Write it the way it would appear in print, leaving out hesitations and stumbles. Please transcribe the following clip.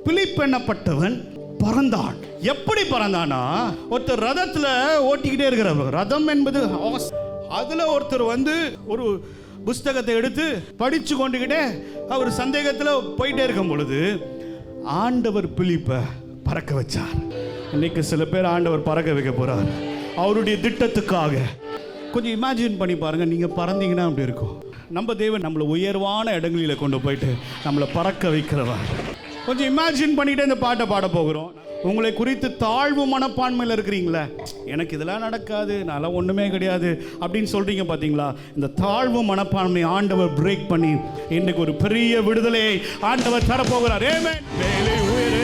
Philip என்னப்பட்டவன் பறந்தான். எப்படி பறந்தானா, ஒருத்தர் ரதத்துல ஓட்டிக்கிட்டே இருக்கிறவர். ரதம் என்பது அதுல ஒருத்தர் ஒரு புஸ்தகத்தை எடுத்து படிச்சு கொண்டுகிட்டே அவர் சந்தேகத்துல போயிட்டே இருக்கும் பொழுது ஆண்டவர் பிலிப்பை பறக்க வச்சார். இன்னைக்கு சில பேர் ஆண்டவர் பறக்க வைக்க போறார் அவருடைய திட்டத்துக்காக. கொஞ்சம் இமேஜின் பண்ணி பாருங்க, நீங்க பறந்தீங்கன்னா அப்படி இருக்கும். நம்ம தேவன் நம்மளை உயர்வான இடங்களில் கொண்டு போயிட்டு நம்மளை பறக்க வைக்கிறவா. கொஞ்சம் இமேஜின் பண்ணிட்டு இந்த பாட்டை பாட போகிறோம். உங்களை குறித்து தாழ்வு மனப்பான்மையில் இருக்கிறீங்களே, எனக்கு இதெல்லாம் நடக்காது, நல்லா ஒன்றுமே கிடையாது அப்படின்னு சொல்கிறீங்க பார்த்தீங்களா? இந்த தாழ்வு மனப்பான்மை ஆண்டவர் பிரேக் பண்ணி இன்றைக்கு ஒரு பெரிய விடுதலையை ஆண்டவர் தரப்போகிறார். ஆமென். மேலே உயர